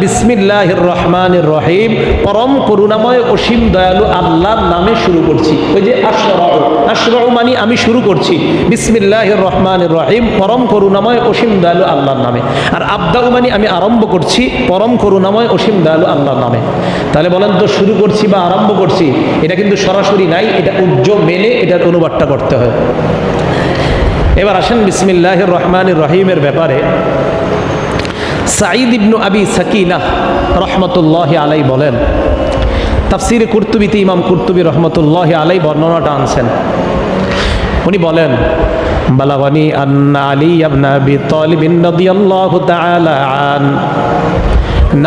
বিসমিল্লাহির রহমানির রহিম, পরম করুণাময় অসীম দয়ালু আল্লাহর নামে শুরু করছি। ওই যে আশরাউ, আশরাউ মানে আমি শুরু করছি বিসমিল্লাহির রহমানির রহিম, পরম করুণাময় অসীম দয়ালু আল্লাহর নামে। আর আবদাউ মানে আমি আরম্ভ করছি পরম করুণাময় অসীম দয়ালু আল্লাহর নামে। তাহলে বলেন তো শুরু করছি বা আরম্ভ করছি, এটা কিন্তু সরাসরি নাই, এটা উজ্জ্ব মেনে এটার অনুবাদটা করতে হয়। এবার আসেন বিসমিল্লাহির রহমানির রহিমের ব্যাপারে। সাঈদ ইবনু আবি সাকিনা রহমতুল্লাহি আলাইহি বলেন, তাফসিরে কুরতুবিতে ইমাম কুরতুবি রহমতুল্লাহি আলাইহি বর্ণনাটা আনছেন। উনি বলেন, বালাগানি আন্না আলী ইবনে আবি তালিব রাদিয়াল্লাহু তাআলা আন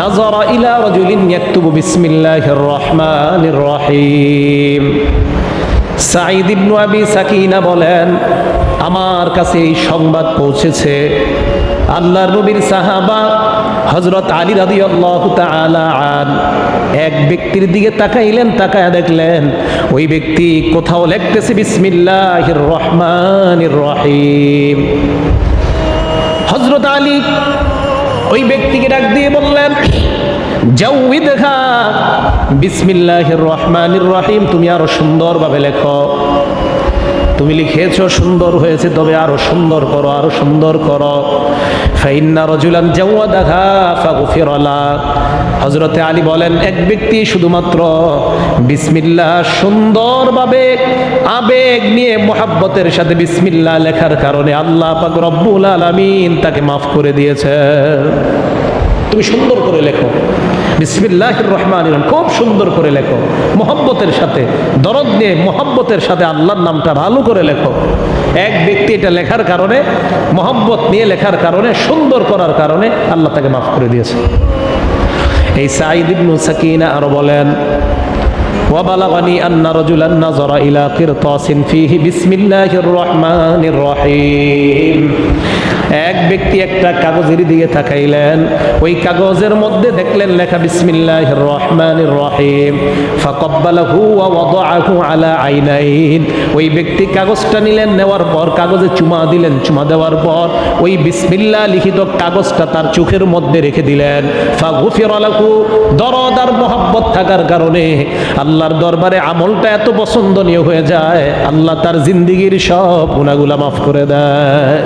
নাযারা ইলা রাজুলিন ইয়াকতুবু বিসমিল্লাহির রহমানির রহিম। সাঈদ ইবনু আবি সাকিনা বলেন, আমার কাছে এই সংবাদ পৌঁছেছে, আল্লাহর নবীর সাহাবা হযরত আলী রাদিয়াল্লাহু তাআলা আন এক ব্যক্তির দিকে তাকাইলেন, তাকায়া দেখলেন ওই ব্যক্তি কোথাও লিখতেছে বিসমিল্লাহির রহমানির রহিম। হযরত আলী ওই ব্যক্তিকে ডাক দিয়ে বললেন, জাউইদহা বিসমিল্লাহির রহমানির রহিম, তুমি আরো সুন্দরভাবে লেখো। তুমি লিখেছো সুন্দর হয়েছে, তবে আরো সুন্দর করো, আরো সুন্দর করো। ফাইন্না রাজুলান জাওয়াদাহা ফাগফির লা। হযরতে আলী বলেন, এক ব্যক্তি শুধুমাত্র বিসমিল্লাহ সুন্দরভাবে আবেগ নিয়ে মুহাব্বতের সাথে বিসমিল্লাহ লেখার কারণে আল্লাহ পাক রব্বুল আলামিন তাকে মাফ করে দিয়েছে। তুমি সুন্দর করে লেখো বিসমিল্লাহির রহমানির রহিম, খুব সুন্দর করে লেখো, মোহব্বতের সাথে, দরদ নিয়ে মোহব্বতের সাথে আল্লাহর নামটা ভালো করে লেখো। এক ব্যক্তি এটা লেখার কারণে, মোহব্বত নিয়ে লেখার কারণে, সুন্দর করার কারণে আল্লাহ তাকে মাফ করে দিয়েছে। এই সাঈদ ইবনু সাকিনা আরো বলেন, ওয়াবালাগানি আন্না রাজুলান নাযারা ইলা কিরতাসিন ফিহি বিসমিল্লাহির রহমানির রহিম। এক ব্যক্তি একটা কাগজের দিকে তাকাইলেন, ওই কাগজের মধ্যে দেখলেন লেখা বিসমিল্লাহির রহমানির রহিম। ফাকাব্বালাহু ওয়া ওয়াদাআহু আলা আইনাইন। ওই ব্যক্তি কাগজটা নিলেন, নেওয়ার পর কাগজে চুমা দিলেন, চুমা দেওয়ার পর ওই বিসমিল্লাহ লিখিত কাগজটা তার চোখের মধ্যে রেখে দিলেন। ফাগফিরা লাহু, দরদ আর মোহাব্বত থাকার কারণে আল্লাহর দরবারে আমলটা এত পছন্দনীয় হয়ে যায়, আল্লাহ তার জিন্দেগির সব গুনাহগুলো মাফ করে দেয়।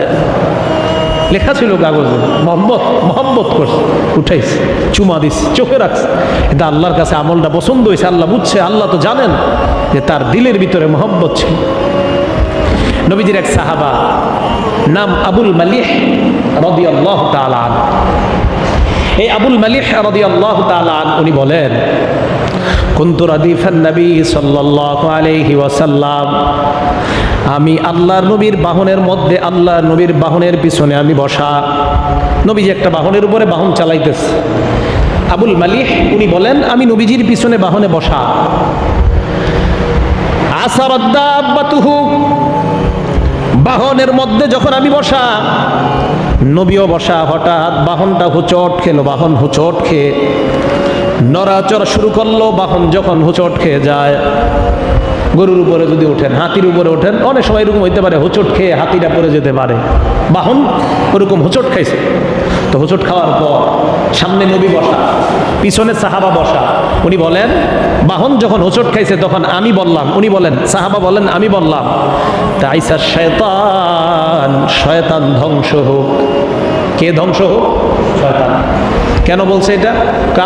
লেখা ছিল কাগজে, মোহাম্মত করছে, উঠাইছে, চুমা দিচ্ছে, চোখে রাখছে, কিন্তু আল্লাহর কাছে আমলটা পছন্দ হয়েছে। আল্লাহ বুঝছে, আল্লাহ তো জানেন যে তার দিলের ভিতরে মোহাম্মত ছিল। নবীজির এক সাহাবা নাম আবুল মালিহ রাদিয়াল্লাহু তাআলা আনহু। এই আবুল মালিহ রাদিয়াল্লাহু তাআলা আনহু উনি বলেন, কুনতু রাদিফান নবী সাল্লাল্লাহু আলাইহি ওয়াসাল্লাম, আমি আল্লাহর নবীর বাহনের মধ্যে, আল্লাহর নবীর বাহনের পিছনে আমি বসা। নবীজি একটা বাহনের উপরে বাহন চালাইতেছে। আবুল মালিহ উনি বলেন, আমি নবীজির পিছনে বাহনে বসা। আসারাদ দাব্বাতুহু, বাহনের মধ্যে যখন আমি বসা, নবীও বসা, হঠাৎ বাহনটা হুচট খেলো। বাহন হুচট খেয়ে নড়াচড়া শুরু করলো। বাহন যখন হুচট খেয়ে যায়, গরুর উপরে যদি ওঠেন, হাতির উপরে ওঠেন, অনেক সময় এরকম হইতে পারে হোঁচট খেয়ে হাতিটা পড়ে যেতে পারে। বাহন ওরকম হোঁচট খাইছে। তো হোঁচট খাওয়ার পর সামনে নবী বসা, পিছনে সাহাবা বসা। উনি বলেন, বাহন যখন হোঁচট খাইছে তখন আমি বললাম, উনি বলেন, সাহাবা বলেন, আমি বললাম, তাইসা শয়তান, শয়তান ধ্বংস হোক। কে ধ্বংস হোক? শয়তান। কেন বলছে এটা?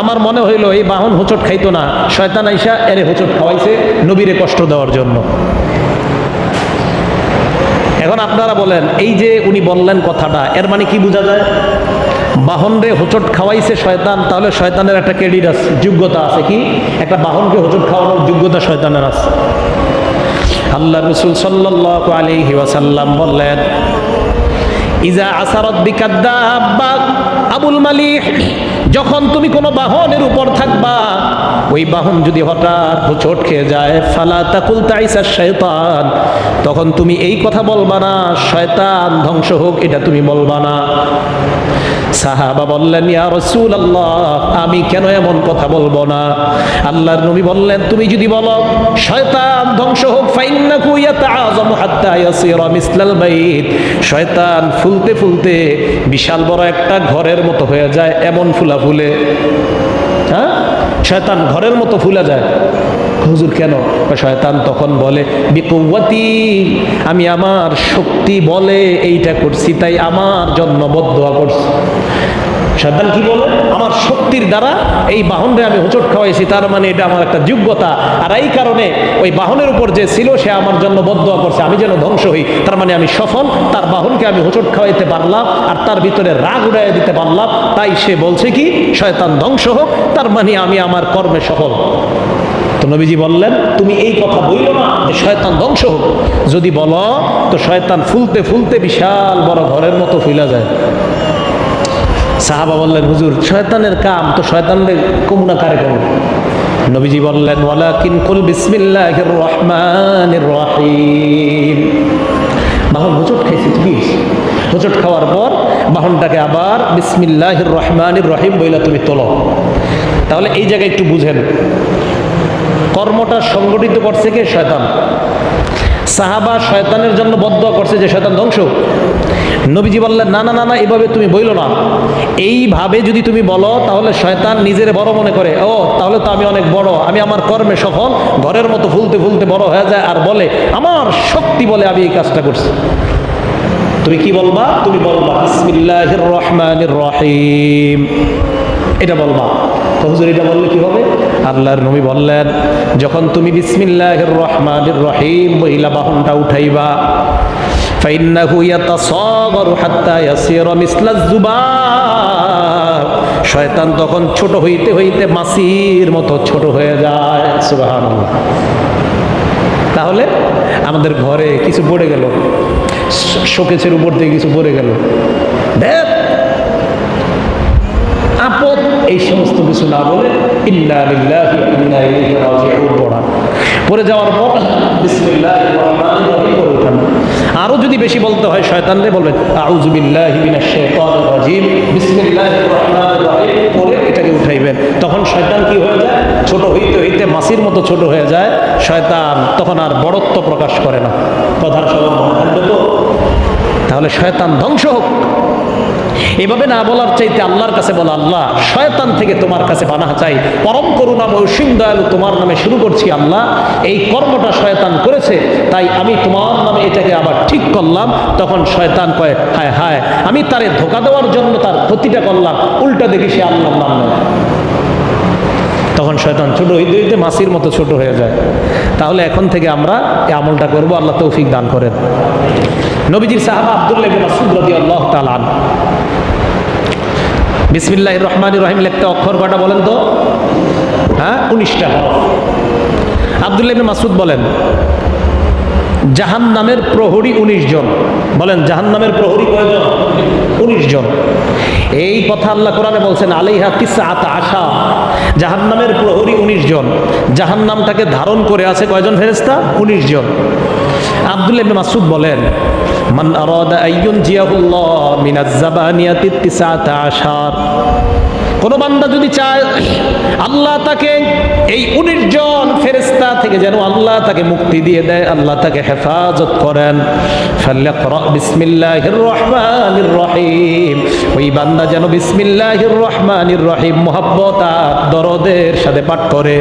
আমার মনে হইলো এই বাহন হোঁচট খাইতো না, শয়তান আইসা এরে হোঁচট খাওয়াইছে নবীরে কষ্ট দেওয়ার জন্য। এখন আপনারা বলেন, এই যে উনি বললেন কথাটা, এর মানে কি বোঝা যায়? বাহন রে হোঁচট খাওয়াইছে শয়তান, তাহলে শয়তানের একটা ক্রেডিট আছে, যোগ্যতা আছে। কি? একটা বাহনকে হোঁচট খাওয়ানোর যোগ্যতা শয়তানের আছে। আল্লাহ রাসূল সাল্লাল্লাহু আলাইহি ওয়াসাল্লাম বললেন, ইজা আসারাত বিকা দাব্বা, আবুল মালিহ, যখন তুমি কোনো বাহনের উপর থাকবা, ওই বাহন যদি হঠাৎ হোঁচট খেয়ে যায়, ফালা তাকুল তাইসা শয়তান, তখন তুমি এই কথা বলবা না, শয়তান ধ্বংস হোক, এটা তুমি বলবা না। সাহাবা বললেন, ইয়া রাসূলুল্লাহ, আমি কেন এমন কথা বলবো না? আল্লাহর নবী বললেন, তুমি যদি বলো শয়তান ধ্বংস হোক, ফাইন্নাহু ইয়াতাআযামু হাত্তা ইয়াসিরা মিসলাল বাইত, শয়তান ফুলতে ফুলতে বিশাল বড় একটা ঘরের মতো হয়ে যায়, এমন ফুলা ফুলে। হ্যাঁ, শয়তান ঘরের মতো ফুলা যায়। হুজুর কেন? শয়তান তখন বলে, বিকুওয়াতি, আমি আমার শক্তি বলে এইটা করছি, তাই আমার জন্য বদদুয়া করছি। শয়তান কি বলে? আমার শক্তির দ্বারা এই বাহনরে আমি হোঁচট খাওয়াইছি, তার মানে এটা আমার একটা যোগ্যতা, আর এই কারণে ওই বাহনের উপর যে ছিল সে আমার জন্য বদদুয়া করছে, আমি যেন ধ্বংস হই, তার মানে আমি সফল, তার বাহনকে আমি হোঁচট খাওয়াইতে পারলাম আর তার ভিতরে রাগ উড়াইয়া দিতে পারলাম, তাই সে বলছে কি শয়তান ধ্বংস হোক, তার মানে আমি আমার কর্মে সফল। তো নবীজি বললেন, তুমি এই কথা বইল না যে শয়তান ধ্বংস হোক, যদি বলো তো শয়তান ফুলতে ফুলতে বিশাল বড় ঘরের মতো ফুলা যায়। সাহাবা বললেন, হুজুর শয়তানের কাম তো শয়তানের কমুনা কারে কমু? নবীজি বললেন, ওয়ালাকিন কুল বিসমিল্লাহির রহমানির রহিম। বাহন হোঁচট খাইছে, তুমি হোঁচট খাওয়ার পর বাহনটাকে আবার বিসমিল্লাহির রহমানির রহিম বইলা তুমি তোলো। তাহলে এই জায়গায় একটু বুঝেন, কর্মটা সংগঠিত করছে কে? শয়তান। সাহাবা শয়তানের জন্য বদদুয়া করছে যে শয়তান ধ্বংস। নবীজি বললেন, না না না না, এইভাবে তুমি বইলো না, এইভাবে যদি তুমি বলো তাহলে শয়তান নিজের বড় মনে করে, ও তাহলে তো আমি অনেক বড়, আমি আমার কর্মে সফল, ঘরের মতো ফুলতে ফুলতে বড় হয়ে যায় আর বলে আমার শক্তি বলে আমি এই কাজটা করছি। তুমি কি বলবা? তুমি বলবা বিসমিল্লাহির রহমানির রহিম, এটা বলবা। তো হুজুর এটা বললে কি হবে? আল্লাহর নবী বললেন, যখন তুমি বিসমিল্লাহির রহমানির রহিম বইলা বাহনটা উঠাইবা, ফাইন্নাহু ইয়াতাসাগারু হাত্তা ইয়াসিরা মিসলাজ যুবাব, শয়তান তখন ছোট হইতে হইতে মাছির মতো ছোট হয়ে যায়। সুবহানাল্লাহ। তাহলে আমাদের ঘরে কিছু পড়ে গেল, শোকেসের উপর থেকে কিছু পড়ে গেল, দেখ আপদ, এই সমস্ত কিছু না বলে ইন্না লিল্লাহি ওয়া ইন্না ইলাইহি রাজিউন পড়া, পড়ে যাওয়ার পর বিসমিল্লাহির রহমানির রহিম করে উঠান। আরো যদি বেশি বলতে হয় শয়তানরে বলবেন আউযু বিল্লাহি মিনাশ শাইতানির রাজিম, বিসমিল্লাহির রহমানির রহিম পড়ে এটাকে উঠাইবেন। তখন শয়তান কি হয়ে যায়? ছোট হইতে হইতে মাছির মতো ছোট হয়ে যায়। শয়তান তখন আর বড়ত্ব প্রকাশ করে না। কথার সবার মনে থাকবে তো? তাহলে শয়তান ধ্বংস হোক, এভাবে না বলার চাইতে আল্লাহর কাছে বলা, আল্লাহ শয়তান থেকে তোমার কাছে পানাহ চাই, পরম করুণাময় অসীম দয়ালু তোমার নামে শুরু করছি, আল্লাহ এই কর্মটা শয়তান করেছে, তাই আমি তোমার নামে এটাকে আবার ঠিক করলাম। তখন শয়তান কয়, হায় হায়, আমি তারে ধোঁকা দেওয়ার জন্য তার ক্ষতিটা করলাম, উল্টা দেখি সে আল্লাহর নাম নেয়। তখন শয়তান ছোট হইতে হইতে মাছির মতো ছোট হয়ে যায়। তাহলে এখন থেকে আমরা এই আমলটা করবো, আল্লাহ তৌফিক দান করেন। নবীজির সাহাবা আব্দুল্লাহ ইবনে মাসউদ রাদিয়াল্লাহু তাআলা আনহু, বিসমিল্লাহির রহমানির রহিম লিখতে অক্ষর কয়টা বলেন তো? হ্যাঁ, 19টা। আব্দুল্লাহ ইবনে মাসউদ বলেন, জাহান্নামের প্রহরী 19 জন। বলেন জাহান্নামের প্রহরী কয়জন? 19 জন। এই কথা আল্লাহ কোরআনে বলছেন, আলাইহা তিসআতা আশা, জাহান্নামের প্রহরী 19 জন। জাহান্নামটাকে ধারণ করে আছে কয়জন ফেরেশতা? 19 জন। আব্দুল্লাহ ইবনে মাসউদ বলেন, মান আরাদা আইয়ুনজিয়াহুল্লাহ মিনাজ জাবানিয়াতি তিসআতা আশার, কোন বান্দা যদি চায় আল্লাহ তাকে এই 19 জন ফেরেশতা থেকে যেন আল্লাহ তাকে মুক্তি দিয়ে দেয়, আল্লাহ তাকে হেফাজত করেন, ফাল্যাকরা বিসমিল্লাহির রহমানির রহিম, ওই বান্দা যেন বিসমিল্লাহির রহমানির রহিম মুহাব্বত আর দরদের সাথে পাঠ করে।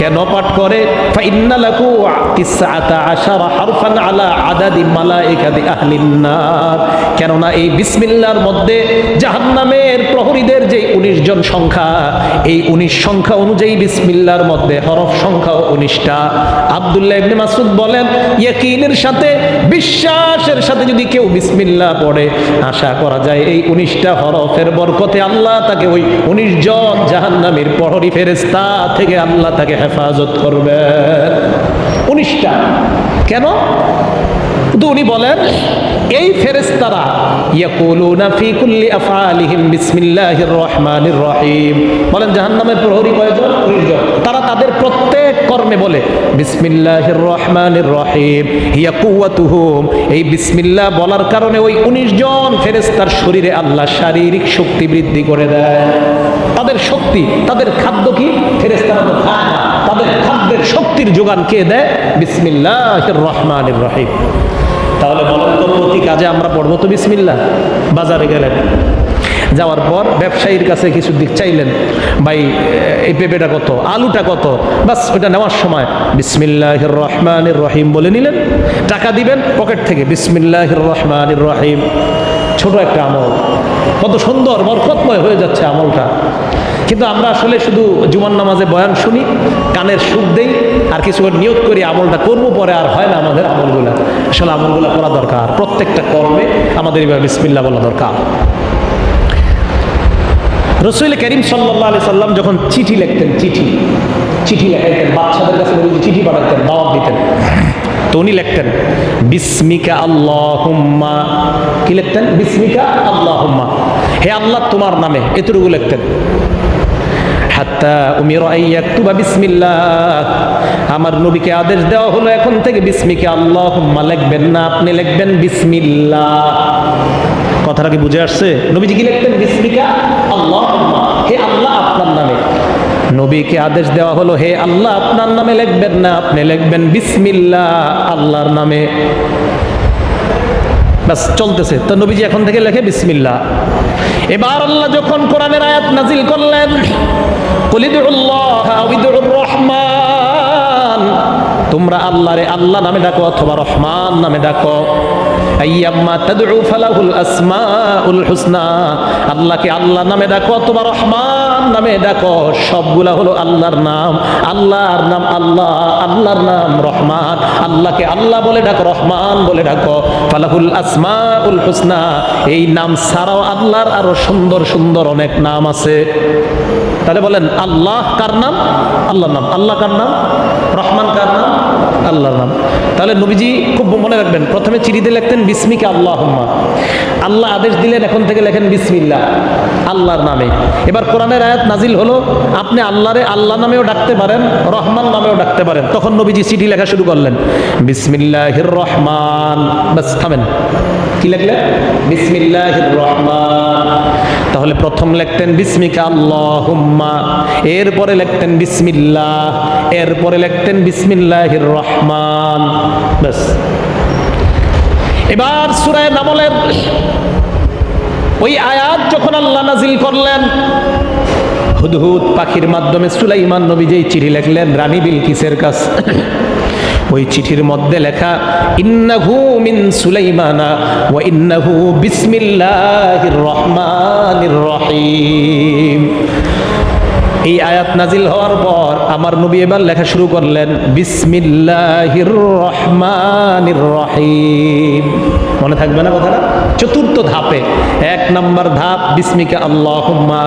কেন পাঠ করে? ফাইন্না লাকু তিসআতা আশারা হারফান আলা আদাদি মালাইকাতি আহলিন নার, কেননা এই বিসমিল্লাহর মধ্যে জাহান্নামের প্রহরীদের যে 19 জন সংখ্যা, এই 19 সংখ্যা অনুযায়ী বিসমিল্লাহর মধ্যে হরফ সংখ্যা 19টা। আব্দুল্লাহ ইবনে মাসউদ বলেন, ইয়াকিনের সাথে বিশ্বাসের সাথে যদি কেউ বিসমিল্লাহ পড়ে, আশা করা যায় এই 19টা হরফের বরকতে আল্লাহ তাকে ওই 19 জন জাহান্নামের প্রহরী ফেরেশতা থেকে আল্লাহ তাকে হেফাজত করবেন। 19টা কেন? তো উনি বলেন এই ফেরেশতারা ইয়াকুলুনা ফি কুল্লি আফআলিহিম বিসমিল্লাহির রহমানির রহিম, বলেন জাহান্নামের প্রহরী কয়জন? 19 জন। তারা তাদের প্রত্যেক কর্মে বলে বিসমিল্লাহির রহমানির রহিম। হিয়া কুওয়াতুহুম, এই বিসমিল্লাহ বলার কারণে ওই 19 জন ফেরেশতার শরীরে আল্লাহ শারীরিক শক্তি বৃদ্ধি করে দেয়। তাদের শক্তি, তাদের খাদ্য কি? ফেরেশতারা তো খায় না, তাদের খাদ্যের শক্তির যোগান কে দেয়? বিসমিল্লাহির রহমানির রহিম। তাহলে বলেন তো প্রতি কাজে আমরা পড়বো তো বিসমিল্লাহ? বাজারে গেলেন, যাওয়ার পর ব্যবসায়ীর কাছে কিছু দিক চাইলেন, ভাই এই পেঁপেটা কত, আলুটা কত, বাস ওটা নেওয়ার সময় বিসমিল্লাহির রহমানির রহিম বলে নিলেন। টাকা দিবেন পকেট থেকে বিসমিল্লাহির রহমানির রহিম। ছোট একটা আমল, কত সুন্দর বরকতময় হয়ে যাচ্ছে আমলটা। কিন্তু আমরা আসলে শুধু জুমার নামাজে বয়ান শুনি, কানের সুখ দেই, আর কিছু নিয়ত করি আমলটা করবো, পরে আর হয় না আমাদের আমলগুলা। আসলে আমলগুলা করা দরকার, প্রত্যেকটা কর্মে আমাদের এবার বিসমিল্লাহ বলা দরকার। রাসূল করিম সাল্লাল্লাহু আলাইহি সাল্লাম যখন চিঠি লিখতেন, চিঠি লেখাইতেন, বাচ্চাদের কাছে চিঠি পাঠাতেন, দাওয়াত দিতেন, তো উনি লিখতেন বিসমিকা আল্লাহুম্মা। কি লিখতেন? বিসমিকা আল্লাহুম্মা, হে আল্লাহ তোমার নামে, এতটুকু লিখতেন। হাত্তা উমিরা আইয়াকতুবা বিসমিল্লাহ, আমার নবীকে আদেশ দেওয়া হলো এখন থেকে বিসমিকা আল্লাহুম্মা লিখবেন না, আপনি লিখবেন বিসমিল্লাহ। কথাটা কি বুঝে আসছে? নবীজি কি লিখতেন? বিসমিকা আল্লাহুম্মা, হে আল্লাহ আপনার নামে। নবীকে আদেশ দেওয়া হলো হে আল্লাহ আপনার নামে লিখবেন না, আপনি লিখবেন বিসমিল্লাহ, আল্লাহর নামে। বাস চলতেছে, তো নবীজি এখন থেকে লেখে বিসমিল্লাহ। এবার আল্লাহ যখন কোরআনের আয়াত নাজিল করলেন, কুল ইদউল্লাহ আও ইদউর রহমান, তোমরা আল্লাহরে আল্লাহ নামে ডাকো অথবা রহমান নামে ডাকো। আইয়াম্মা তাদউ ফালাহুল আসমাউল হুসনা, আল্লাহকে আল্লাহ নামে ডাকো অথবা রহমান নামে ডাকো, সবগুলা হলো আল্লাহর নাম। আল্লাহর নাম আল্লাহ, আল্লাহর নাম রহমান। আল্লাহকে আল্লাহ বলে ডাকো, রহমান বলে ডাকো। ফালাহুল আসমাউল হুসনা, এই নাম ছাড়াও আল্লাহর আরো সুন্দর সুন্দর অনেক নাম আছে। তাহলে বলেন আল্লাহ কার নাম? আল্লাহর নাম। আল্লাহ কার নাম? রহমান কার নাম? আল্লাহর নাম। তাহলে নবীজি খুব মনে রাখবেন, প্রথমে চিঠিতে লিখতেন বিসমিকা আল্লাহুম্মা, আল্লাহ আদেশ দিলেন এখন থেকে লেখেন বিসমিল্লাহ, আল্লাহর নামে। এবার কোরআনের আয়াত নাজিল হলো, আপনি আল্লাহরে আল্লাহ নামেও ডাকতে পারেন, রহমান নামেও ডাকতে পারেন। তখন নবীজি চিঠি লেখা শুরু করলেন বিসমিল্লাহির রহমান, বাস থামেন। কি লিখলেন? বিসমিল্লাহির রহমান। তাহলে প্রথম লিখতেন বিসমিকা আল্লাহুম্মা, এরপরে লিখতেন বিসমিল্লাহ, এরপরে লিখতেন বিসমিল্লাহির রহমান, বাস। এবার সূরা নামলের ওই আয়াত যখন আল্লাহ নাজিল করলেন, হুদহুদ পাখির মাধ্যমে সুলাইমান নবী যেই চিঠি লিখলেন রানী বিলকিসের কাছে, ওই চিঠির মধ্যে লেখা ইন্নাহু মিন সুলাইমানা ওয়া ইন্নাহু বিসমিল্লাহির রহমানির রহিম। এই আয়াত নাজিল হওয়ার পর আমার নবী এবার লেখা শুরু করলেন বিসমিল্লাহির রহমানির রহিম। মনে থাকবে না কথাটা? চতুর্থ ধাপে, 1 নাম্বার ধাপ বিসমিকা আল্লাহুম্মা,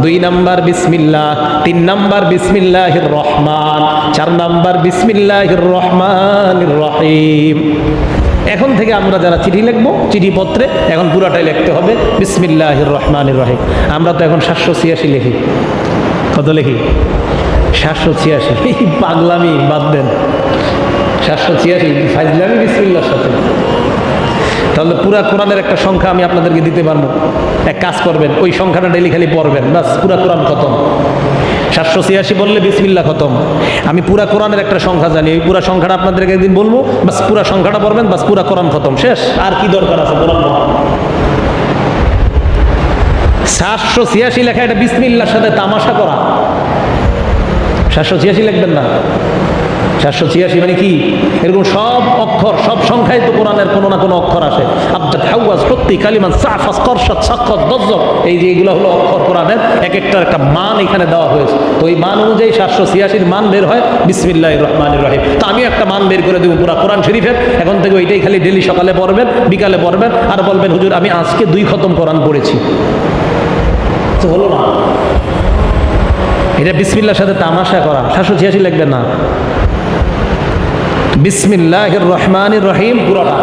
2 নাম্বার বিসমিল্লাহ, 3 নাম্বার বিসমিল্লাহির রহমান, 4 নাম্বার বিসমিল্লাহির রহমানির রহিম। এখন থেকে আমরা যারা চিঠি লিখবো, চিঠিপত্রে এখন পুরাটাই লিখতে হবে বিসমিল্লাহির রহমানির রহিম। আমরা তো এখন 786 লিখি। কত লিখি? 786। পাগলামি বাদ দেন, 786 ফাইজলামি বিসমিল্লাহর সাথে। তাহলে পুরা কোরআনের একটা সংখ্যা আমি আপনাদেরকে দিতে পারবো, এক কাজ করবেন, ওই সংখ্যাটা ডেলি খালি পড়বেন, বাস পুরা কোরআন খতম। 786 বললে বিসমিল্লাহ খতম। আমি পুরা কোরআনের একটা সংখ্যা জানি, ওই পুরা সংখ্যাটা আপনাদেরকে একদিন বলবো, বাস পুরা সংখ্যাটা পড়বেন, বাস পুরা কোরআন খতম, শেষ। আর কি দরকার আছে কোরআন? 786 লেখা, এটা বিসমিল্লাহর সাথে তামাশা করা। 786 লিখবেন না। 786 মানে কি? এরকম সব অক্ষর, সব সংখ্যায় তো কোরআনের কোনো না কোনো অক্ষর আসে। আবজাদ, হাওয়াজ, প্রত্যেক কালিমান, সাফাস, করশাদ, সাক্ষত, দজ্জব, এই যে এগুলো হলো অক্ষর কোরআনের, এক একটার একটা মান এখানে দেওয়া হয়েছে। তো এই মান অনুযায়ী 786 মান বের হয় বিসমিল্লাহির রহমানির রহিম। তো আমি একটা মান বের করে দেবো পুরা কোরআন শরীফের, এখন থেকে ওইটাই খালি ডেলি সকালে পড়বেন, বিকালে পড়বেন, আর বলবেন হুজুর আমি আজকে 2 খতম কোরআন পড়েছি। তো হলো না, এটা বিসমিল্লাহর সাথে তামাশা করা। 786 লিখবেন না, বিসমিল্লাহির রহমানির রহিম পুরোটা।